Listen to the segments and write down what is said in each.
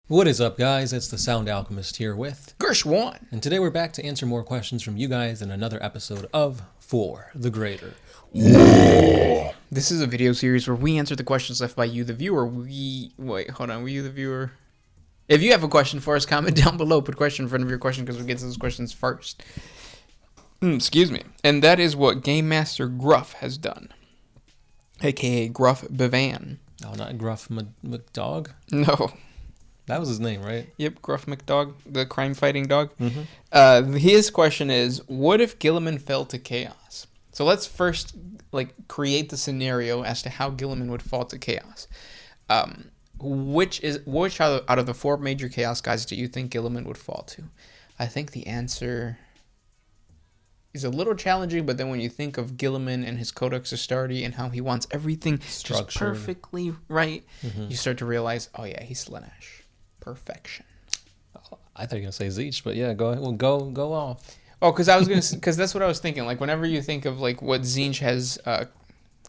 What is up, guys? It's the Sound Alchemist here with Gershwan. and today we're back to answer more questions from you guys in another episode of For the Greater. This is a video series where we answer the questions left by you, the viewer. Were you the viewer? If you have a question for us, comment down below. Put a question in front of your question because we get to those questions first. Excuse me. And that is what Game Master Gruff has done, aka Gruff Bevan. Oh, not Gruff McDog? No. That was his name, right? Yep, Gruff McDog, the crime-fighting dog. Mm-hmm. His question is, what if Gilliman fell to chaos? So let's first create the scenario as to how Gilliman would fall to chaos. Which out of the four major chaos gods do you think Gilliman would fall to? I think the answer is a little challenging, but then when you think of Gilliman and his Codex Astartes and how he wants everything just perfectly right, you start to realize, oh yeah, he's Slanesh. Perfection. I thought you were gonna say Zeech, but yeah, go ahead. Well, go off. Oh, because that's what I was thinking. Like whenever you think of like what Tzeentch has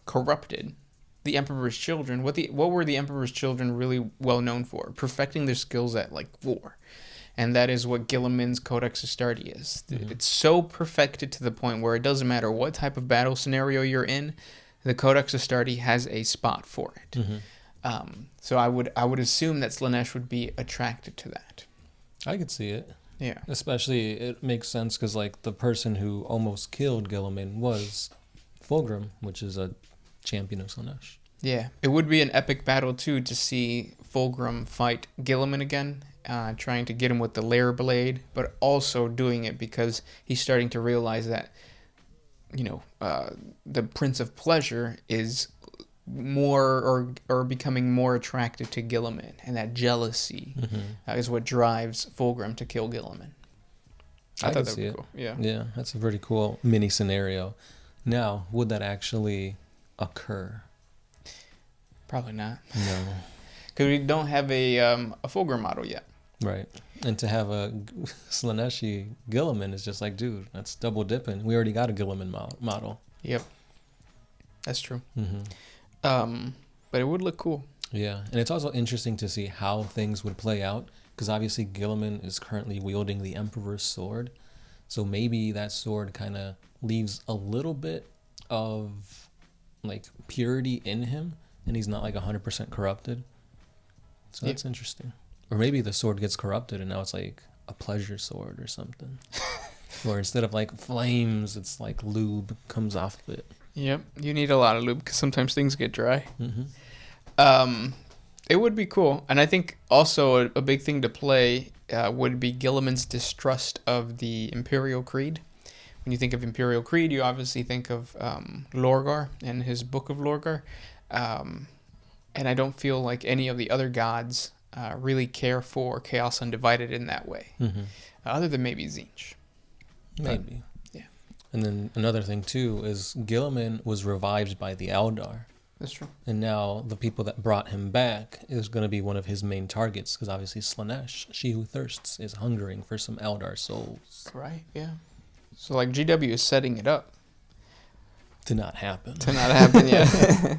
corrupted, the Emperor's children. What were the Emperor's children really well known for? Perfecting their skills at like war, and that is what Gilliman's Codex Astartes is. It's so perfected to the point where it doesn't matter what type of battle scenario you're in, the Codex Astartes has a spot for it. So I would assume that Slanesh would be attracted to that. I could see it. Yeah. Especially, it makes sense because like the person who almost killed Gilliman was Fulgrim, which is a champion of Slanesh. Yeah. It would be an epic battle too to see Fulgrim fight Gilliman again, trying to get him with the Lair Blade, but also doing it because he's starting to realize that, the Prince of Pleasure is more or becoming more attracted to Gilliman, and that jealousy is what drives Fulgrim to kill Gilliman. I thought that would be cool. Yeah, that's a pretty cool mini scenario. Now, would that actually occur? Probably not. No, because we don't have a Fulgrim model yet. Right, and to have a Slaneshi Gilliman is just like, dude, that's double dipping. We already got a Gilliman model. Yep, that's true. But it would look cool. Yeah, and it's also interesting to see how things would play out, because obviously Gilliman is currently wielding the Emperor's sword, so maybe that sword kind of leaves a little bit of like purity in him, and he's not like 100% corrupted. So that's interesting. Or maybe the sword gets corrupted and now it's like a pleasure sword or something. Or instead of like flames, it's like lube comes off of it. Yep, you need a lot of lube because sometimes things get dry. It would be cool. And I think also a big thing to play would be Gilliman's distrust of the Imperial Creed. When you think of Imperial Creed, you obviously think of Lorgar and his Book of Lorgar. And I don't feel like any of the other gods really care for Chaos Undivided in that way. Other than maybe Tzeentch. Maybe. And then another thing, too, is Gilliman was revived by the Eldar. That's true. And now the people that brought him back is going to be one of his main targets, because obviously Slanesh, she who thirsts, is hungering for some Eldar souls. Right, yeah. So, like, GW is setting it up. To not happen, yeah.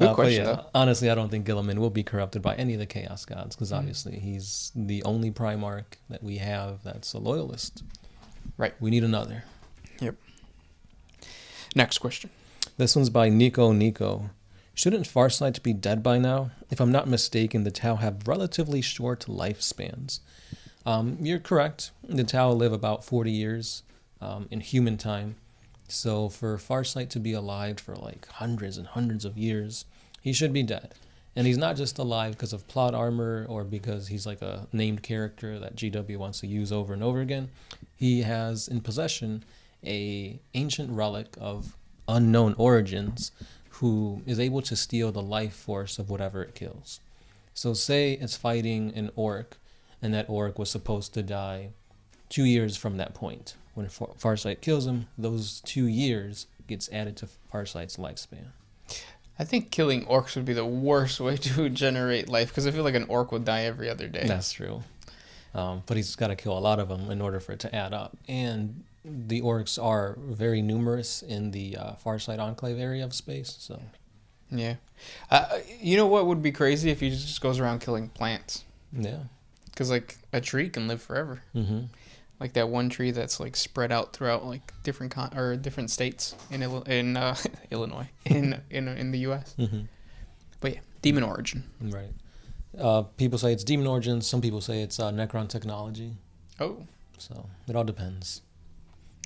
Good question, though. Honestly, I don't think Gilliman will be corrupted by any of the Chaos Gods, because obviously he's the only Primarch that we have that's a loyalist. Right. We need another. Yep. Next question. This one's by Nico. Shouldn't Farsight be dead by now? If I'm not mistaken, the Tau have relatively short lifespans. You're correct. The Tau live about 40 years in human time. So for Farsight to be alive for like hundreds and hundreds of years, he should be dead. And he's not just alive because of plot armor or because he's like a named character that GW wants to use over and over again. He has in possession a ancient relic of unknown origins who is able to steal the life force of whatever it kills. So say it's fighting an orc, and that orc was supposed to die 2 years from that point. When Farsight kills him, those 2 years gets added to Farsight's lifespan. I think killing orcs would be the worst way to generate life, because I feel like an orc would die every other day. That's true. But he's got to kill a lot of them in order for it to add up. And the orcs are very numerous in the Farsight Enclave area of space. So, yeah. You know what would be crazy if he just goes around killing plants? Yeah. Because like a tree can live forever. Mm-hmm. Like that one tree that's like spread out throughout like different states in Illinois in the U.S. Mm-hmm. But yeah, demon origin. Right. People say it's demon origin. Some people say it's Necron technology. Oh, So it all depends.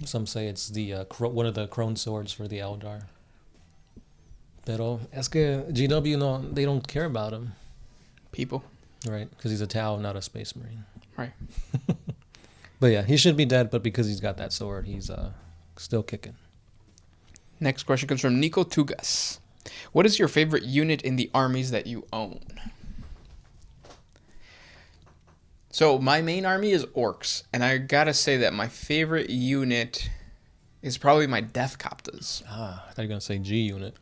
Some say it's the one of the crone swords for the Eldar. Pero es que GW no, they don't care about him, people. right? Because he's a Tau, not a Space Marine. Right. But yeah, he should be dead. But because he's got that sword, he's still kicking. Next question comes from Nico Tugas. What is your favorite unit in the armies that you own? So my main army is orcs, and I gotta say that my favorite unit is probably my Death Copters. I thought you were gonna say G unit.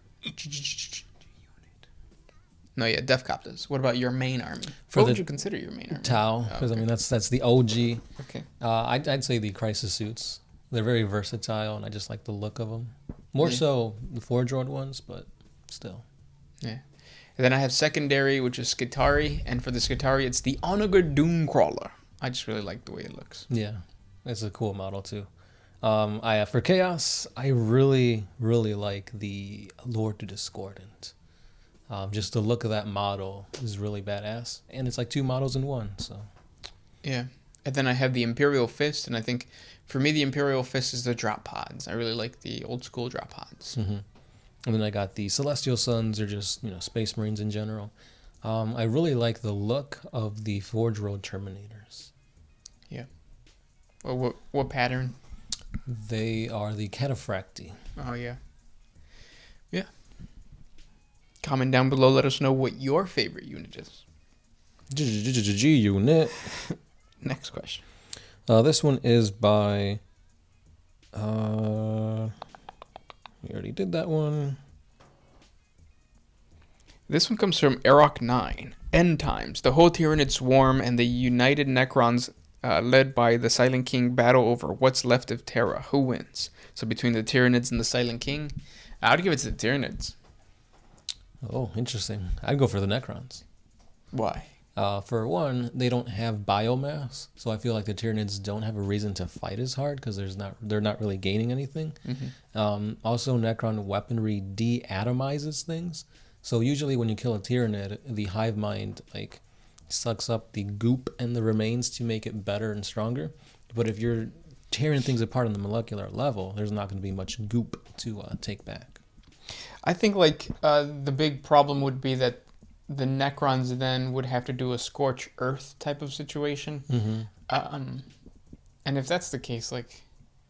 No, yeah, Death Copters. What about your main army? For What the would you consider your main army? Tau, because okay. I mean that's the OG. Okay. I'd say the crisis suits. They're very versatile, and I just like the look of them. More so the Forge World ones, but still. Yeah. And then I have secondary, which is Skitarii, and for the Skitarii, it's the Onager Doomcrawler. I just really like the way it looks. Yeah, it's a cool model too. For Chaos, I really like the Lord to Discordant. Just the look of that model is really badass, and it's like 2 models in one. So Yeah. And then I have the Imperial Fist, and I think for me the Imperial Fist is the drop pods. I really like the old school drop pods. mm-hmm. And then I got the Celestial Sons, or just Space Marines in general. I really like the look of the Forge World Terminators. Yeah. Well, what pattern? They are the Cataphracti. Oh yeah. Yeah. Comment down below. Let us know what your favorite unit is. G unit. Next question. This one is by. We already did that one. This one comes from Erok 9. End times. The whole Tyranid swarm and the united Necrons, led by the Silent King, battle over what's left of Terra. Who wins? So between the Tyranids and the Silent King, I'd give it to the Tyranids. Oh, interesting. I'd go for the Necrons. Why? For one, they don't have biomass, so I feel like the Tyranids don't have a reason to fight as hard because they're not really gaining anything. Mm-hmm. Also, Necron weaponry de-atomizes things, so usually when you kill a Tyranid, the hive mind sucks up the goop and the remains to make it better and stronger. But if you're tearing things apart on the molecular level, there's not going to be much goop to take back. I think the big problem would be that the Necrons then would have to do a scorch earth type of situation. Mm-hmm. And if that's the case,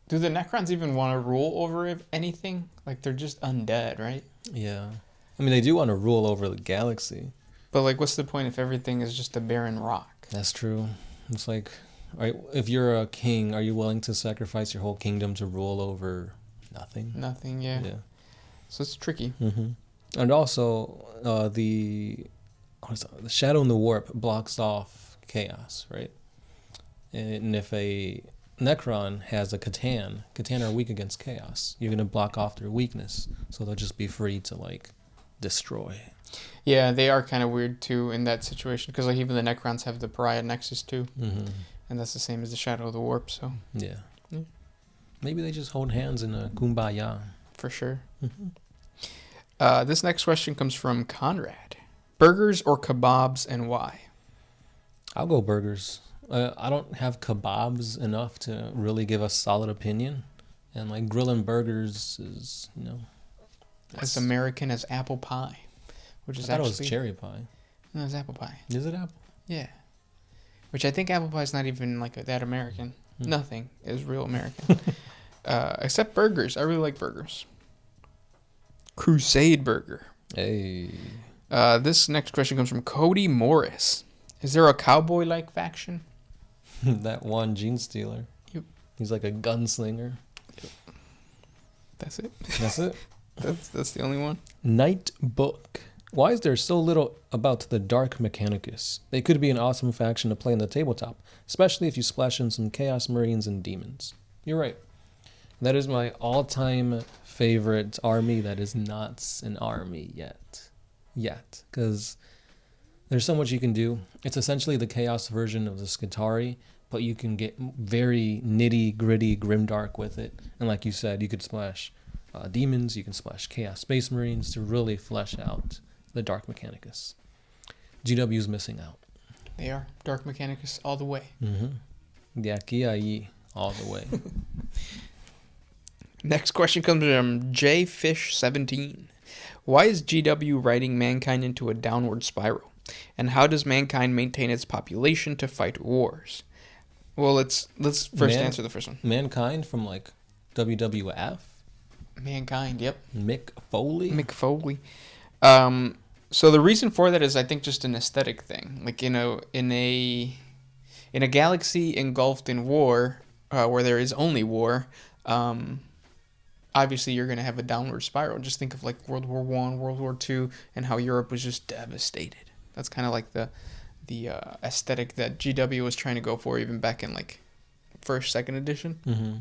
do the Necrons even want to rule over anything? They're just undead, right? Yeah. I mean, they do want to rule over the galaxy. But what's the point if everything is just a barren rock? That's true. It's all right, if you're a king, are you willing to sacrifice your whole kingdom to rule over nothing? Nothing, yeah. So it's tricky. Mm-hmm. And also, the Shadow and the Warp blocks off chaos, right? And if a Necron has a Catan are weak against chaos. You're going to block off their weakness, so they'll just be free to, destroy. Yeah, they are kind of weird, too, in that situation, because even the Necrons have the Pariah Nexus, too. Mm-hmm. And that's the same as the Shadow of the Warp, so... Yeah. Maybe they just hold hands in a kumbaya. For sure. Mm-hmm. This next question comes from Conrad. Burgers or kebabs, and why? I'll go burgers. I don't have kebabs enough to really give a solid opinion. And grilling burgers is, As American as apple pie. Which is I thought it was cherry pie. No, it's apple pie. Is it apple? Yeah. Which I think apple pie is not even that American. Nothing is real American. Except burgers. I really like burgers. Crusade Burger. Hey. This next question comes from Cody Morris. Is there a cowboy-like faction? That one gene stealer. Yep. He's like a gunslinger. Yep. That's it. That's it. That's the only one. Night Book. Why is there so little about the Dark Mechanicus? They could be an awesome faction to play on the tabletop, especially if you splash in some Chaos Marines and Demons. You're right. That is my all-time favorite army that is not an army yet. Because There's so much you can do. It's essentially the Chaos version of the Skitarii, but you can get very nitty gritty, grimdark with it. And like you said, you could splash demons, you can splash Chaos Space Marines to really flesh out the Dark Mechanicus. GW's missing out. They are. Dark Mechanicus all the way. Mm-hmm. De aquí a allí, all the way. Next question comes from JFish17. Why is GW riding mankind into a downward spiral? And how does mankind maintain its population to fight wars? Well, let's first answer the first one. Mankind from like WWF? Mankind, yep. Mick Foley? So the reason for that is, I think, just an aesthetic thing. Like, in a galaxy engulfed in war, where there is only war, obviously you're going to have a downward spiral. Just think of like World War I, World War II, and how Europe was just devastated. That's kind of like the aesthetic that GW was trying to go for even back in like first, second edition. Mm-hmm.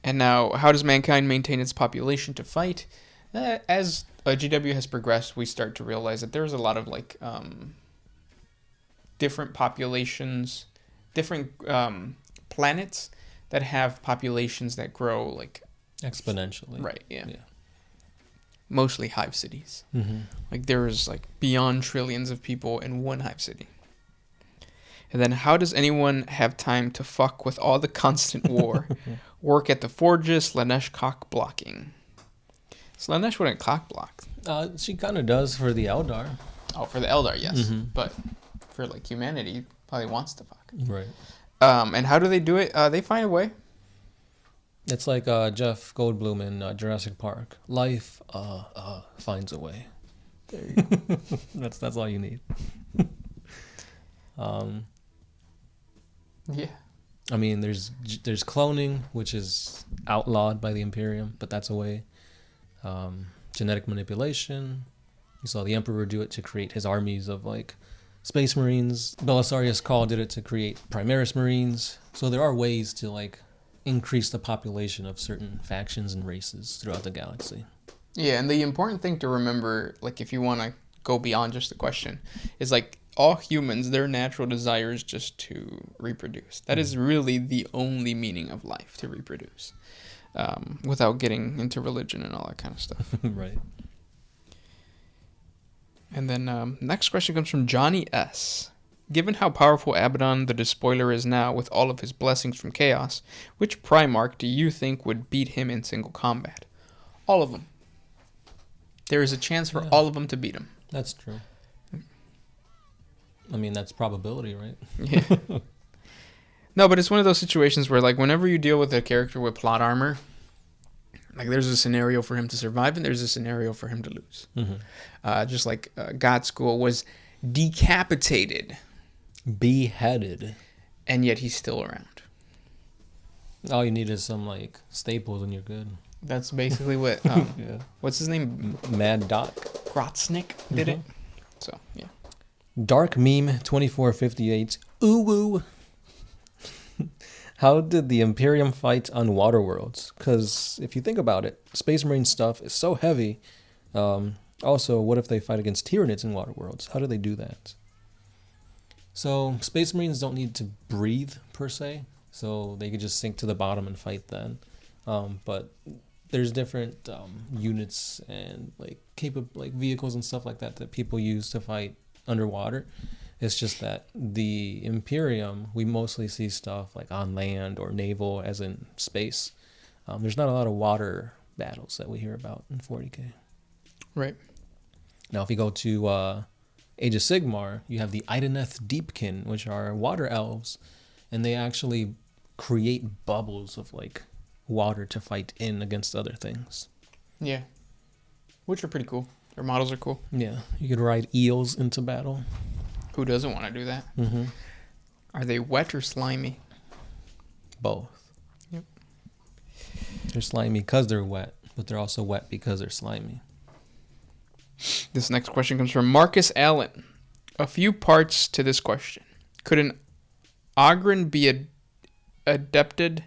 And now, how does mankind maintain its population to fight? As GW has progressed, we start to realize that there's a lot of like different populations, different planets that have populations that grow like exponentially. Right. Yeah. Mostly hive cities. Mm-hmm. Like there's like beyond trillions of people in one hive city. And then, how does anyone have time to fuck with all the constant war? Work at the forges, Slanesh cock blocking. Slanesh wouldn't cock block. She kind of does for the Eldar. Oh, for the Eldar, yes. Mm-hmm. But for like humanity, probably wants to fuck. Right. And how do they do it? They find a way. It's like Jeff Goldblum in Jurassic Park. Life finds a way. There you go. That's all you need. Yeah. I mean, there's cloning, which is outlawed by the Imperium, but that's a way. Genetic manipulation. You saw the Emperor do it to create his armies of like Space Marines. Belisarius Cawl did it to create Primaris Marines. So there are ways to like increase the population of certain factions and races throughout the galaxy. Yeah, and the important thing to remember, like if you want to go beyond just the question, is like all humans, their natural desire is just to reproduce. That is really the only meaning of life, to reproduce. Without getting into religion and all that kind of stuff. Right. And then next question comes from Johnny S. Given how powerful Abaddon the Despoiler is now with all of his blessings from Chaos, which Primarch do you think would beat him in single combat? All of them. There is a chance for all of them to beat him. That's true. I mean, that's probability, right? Yeah. No, but it's one of those situations where, like, whenever you deal with a character with plot armor, like, there's a scenario for him to survive and there's a scenario for him to lose. Mm-hmm. Just like God School was decapitated. Beheaded. And yet he's still around. All you need is some, like, staples and you're good. That's basically what, yeah. What's his name? Mad Doc. Grotznick did it. So, yeah. Dark Meme 2458. Ooh woo. How did the Imperium fight on Waterworlds? Because if you think about it, Space Marine stuff is so heavy. Also, what if they fight against Tyranids in Waterworlds? How do they do that? So, Space Marines don't need to breathe, per se. So, they could just sink to the bottom and fight then. But there's different units and like vehicles and stuff like that people use to fight underwater. It's just that the Imperium, we mostly see stuff like on land or naval, as in space. There's not a lot of water battles that we hear about in 40K. Right. Now, if you go to Age of Sigmar, you have the Ideneth Deepkin, which are water elves, and they actually create bubbles of like water to fight in against other things. Yeah. Which are pretty cool. Their models are cool. Yeah. You could ride eels into battle. Who doesn't want to do that? Mm-hmm. Are they wet or slimy? Both. Yep. They're slimy because they're wet, but they're also wet because they're slimy. This next question comes from Marcus Allen. A few parts to this question. Could an Ogryn be adapted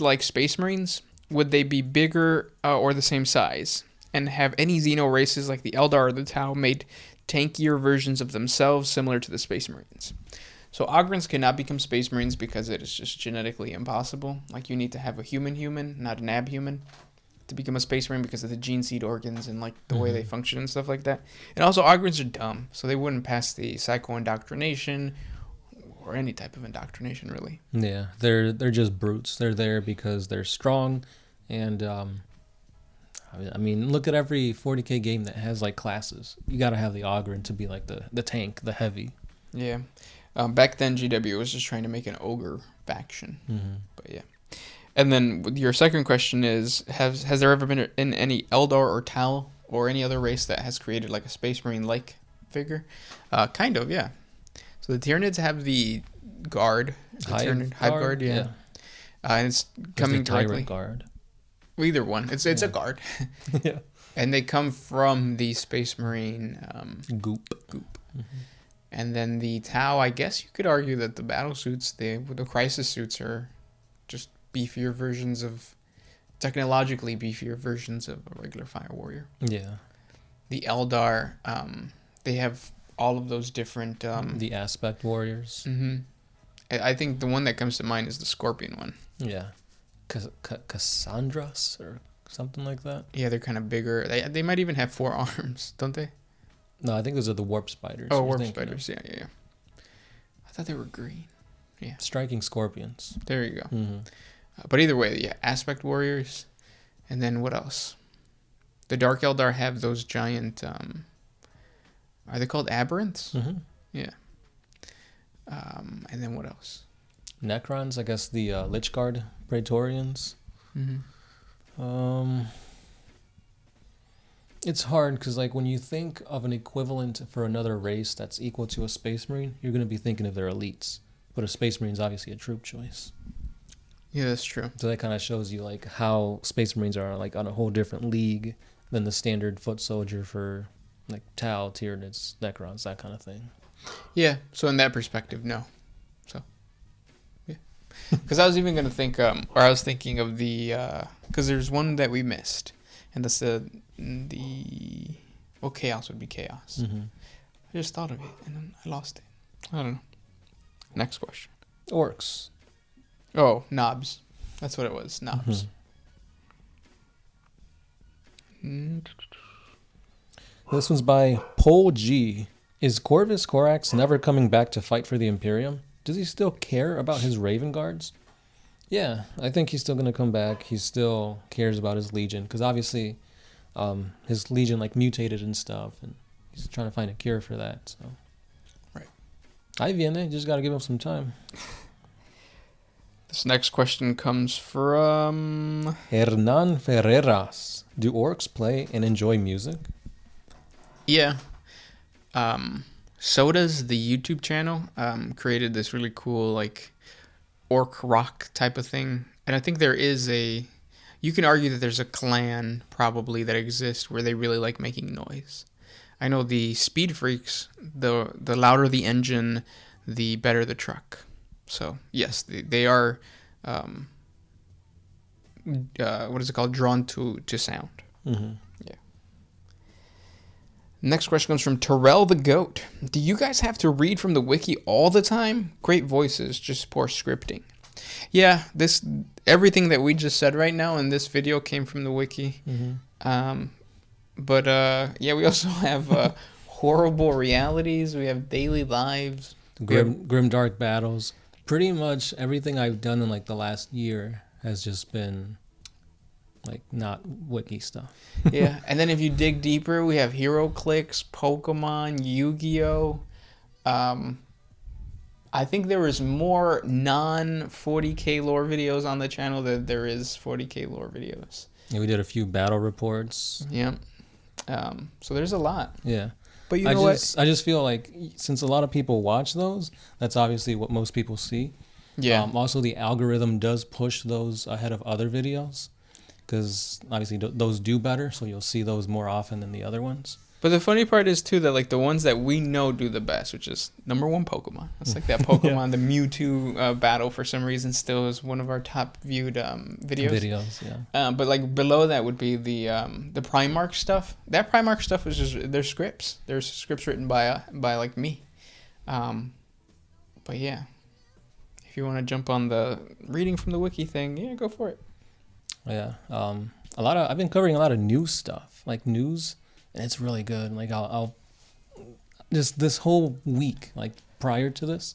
like Space Marines? Would they be bigger or the same size? and have any Xeno races like the Eldar or the Tau made tankier versions of themselves similar to the Space Marines. So Ogrins cannot become Space Marines because it is just genetically impossible. Like, you need to have a human, not an abhuman, to become a Space Marine because of the gene seed organs and like the way they function and stuff like that. And also Ogrins are dumb, so they wouldn't pass the psycho-indoctrination or any type of indoctrination, really. Yeah, they're just brutes. They're there because they're strong, and I mean, look at every 40K game that has like classes. You got to have the Ogryn to be like the tank, the heavy. Yeah. Back then, GW was just trying to make an ogre faction. But yeah. And then your second question is, has there ever been any Eldar or Tal or any other race that has created like a Space Marine-like figure? Kind of, yeah. So the Tyranids have the guard. Hive guard, yeah. And it's coming directly. Guard. Either one. It's a guard. Yeah. And they come from the Space Marine goop. And then the Tau, I guess you could argue that the battle suits, the crisis suits are just beefier versions of, technologically beefier versions of a regular Fire Warrior. Yeah. The Eldar, they have all of those different... the Aspect Warriors. I think the one that comes to mind is the Scorpion one. Yeah. Cassandras or something like that. Yeah, they're kind of bigger. They might even have 4 arms, don't they? No, I think those are the Warp Spiders. Oh, Warp Spiders, yeah. I thought they were green. Yeah. Striking Scorpions. There you go. But either way, yeah, Aspect Warriors. And then what else? The Dark Eldar have those giant... are they called Aberrants? Yeah. And then what else? Necrons, I guess the Lichguard Praetorians. It's hard because, like, when you think of an equivalent for another race that's equal to a Space Marine, you're going to be thinking of their elites. But a Space Marine is obviously a troop choice. Yeah, that's true. So that kind of shows you, like, how Space Marines are, like, on a whole different league than the standard foot soldier for, like, Tau, Tyranids, Necrons, that kind of thing. Yeah, so in that perspective, no. So, yeah. Because I was even going to think, or I was thinking of the, because there's one that we missed. And that's well, Chaos would be Chaos. I just thought of it, and then I lost it. I don't know. Next question. Orcs. Oh, Knobs. That's what it was, Knobs. This one's by Pol G. Is Corvus Corax never coming back to fight for the Imperium? Does he still care about his Raven Guards? Yeah, I think he's still going to come back. He still cares about his Legion, because obviously his Legion like mutated and stuff, and he's trying to find a cure for that. So, right. Ahí viene, just got to give him some time. This next question comes from... Hernan Ferreras. Do orcs play and enjoy music? Yeah. Soda's the YouTube channel created this really cool like orc rock type of thing, and I think there is you can argue that there's a clan probably that exists where they really like making noise. I know the Speed Freaks, the louder the engine, the better the truck. So yes, they are what is it called, drawn to sound. Yeah. Next question comes from Terrell the Goat. Do you guys have to read from the wiki all the time? Great voices, just poor scripting. Yeah, everything that we just said right now in this video came from the wiki. But yeah, we also have horrible realities. We have daily lives. Grim dark battles. Pretty much everything I've done in like the last year has just been like not wiki stuff. Yeah, and then if you dig deeper, we have Hero Clicks, Pokemon, Yu-Gi-Oh. I think there is more non-40K lore videos on the channel than there is 40K lore videos. Yeah, we did a few battle reports. Yeah. So there's a lot. Yeah. But you know what? I just feel like since a lot of people watch those, that's obviously what most people see. Yeah. Also, the algorithm does push those ahead of other videos because obviously those do better, so you'll see those more often than the other ones. But the funny part is too that like the ones that we know do the best, which is number one Pokemon. It's like that Pokemon, the Mewtwo battle for some reason still is one of our top viewed videos. Yeah. But like below that would be the Primarch stuff. That Primarch stuff was just there's scripts. There's scripts written by like me. But yeah, if you want to jump on the reading from the wiki thing, yeah, go for it. Yeah. I've been covering a lot of news stuff, like news, and it's really good. Like I'll just this whole week, like prior to this,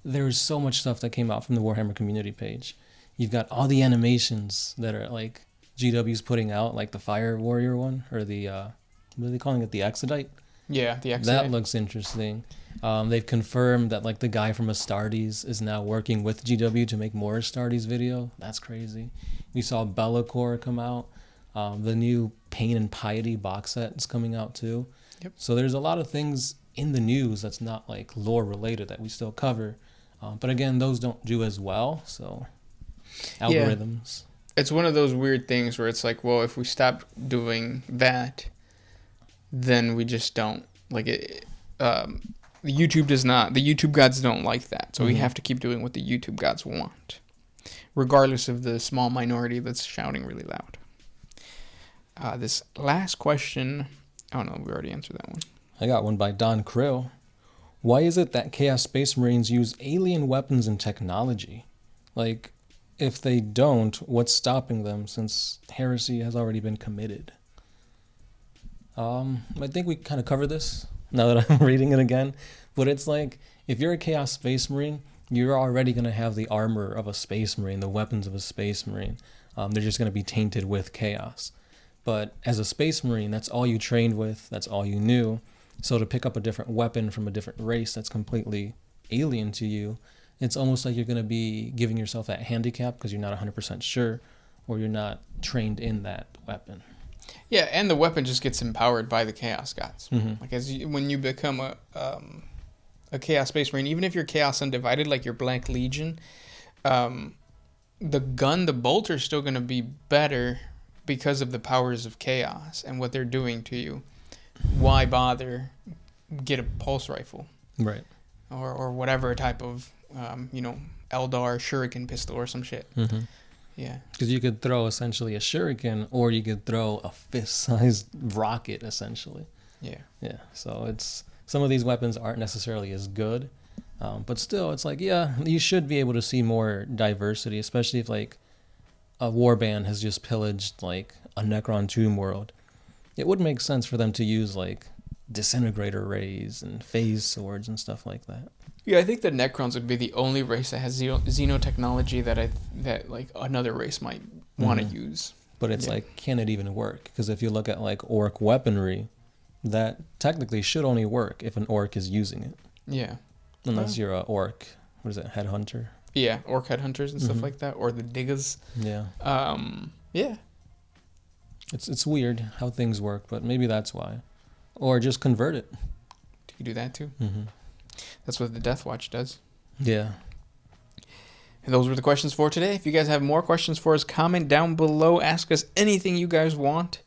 there was so much stuff that came out from the Warhammer community page. You've got all the animations that are like GW's putting out, like the Fire Warrior one, or the what are they calling it, the Exodite? Yeah, the Exodite. That looks interesting. They've confirmed that like the guy from Astartes is now working with GW to make more Astartes video. That's crazy. We saw Bellacore come out. The new Pain and Piety box set is coming out too. Yep. So there's a lot of things in the news that's not like lore related that we still cover. But again, those don't do as well. So algorithms. Yeah. It's one of those weird things where it's like, well, if we stop doing that, then we just don't like it. The YouTube gods don't like that. So we have to keep doing what the YouTube gods want, regardless of the small minority that's shouting really loud. This last question, oh no, we already answered that one. I got one by Don Krill. Why is it that Chaos Space Marines use alien weapons and technology? Like, if they don't, what's stopping them since heresy has already been committed? I think we kind of covered this now that I'm reading it again. But it's like, if you're a Chaos Space Marine, you're already going to have the armor of a Space Marine, the weapons of a Space Marine. They're just going to be tainted with chaos. But as a Space Marine, that's all you trained with, that's all you knew. So to pick up a different weapon from a different race that's completely alien to you, it's almost like you're going to be giving yourself that handicap because you're not 100% sure, or you're not trained in that weapon. Yeah, and the weapon just gets empowered by the Chaos Gods. Mm-hmm. Like when you become a Chaos Space Marine, even if you're Chaos Undivided, like your Black Legion, the gun, the bolter is still going to be better because of the powers of Chaos and what they're doing to you. Why bother get a pulse rifle? Right. Or whatever type of, Eldar shuriken pistol or some shit. Mm-hmm. Yeah. Because you could throw essentially a shuriken, or you could throw a fist-sized rocket, essentially. Yeah. Yeah. So it's some of these weapons aren't necessarily as good, but still, it's like, yeah, you should be able to see more diversity, especially if like a warband has just pillaged like a Necron tomb world. It would make sense for them to use like disintegrator rays and phase swords and stuff like that. Yeah, I think the Necrons would be the only race that has xenotechnology that like another race might want to use. But it's like, can it even work? Because if you look at like orc weaponry, that technically should only work if an orc is using it. Yeah. Unless you're a orc, what is it, headhunter? Yeah, orc headhunters and stuff like that, or the diggers. Yeah. Yeah. It's weird how things work, but maybe that's why. Or just convert it. Do you do that too? Mm-hmm. That's what the Death Watch does. Yeah. And those were the questions for today. If you guys have more questions for us, comment down below. Ask us anything you guys want,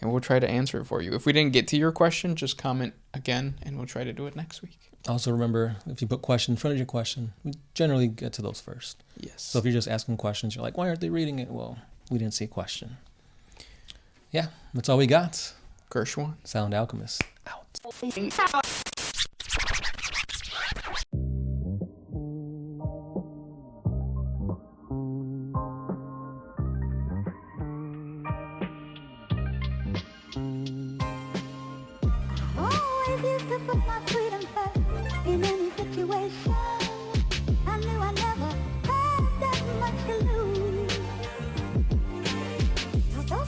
and we'll try to answer it for you. If we didn't get to your question, just comment again, and we'll try to do it next week. Also remember, if you put question in front of your question, we generally get to those first. Yes. So if you're just asking questions, you're like, why aren't they reading it? Well, we didn't see a question. Yeah, that's all we got. Gershwan. Sound Alchemist, out. Oh, if you could put my freedom first,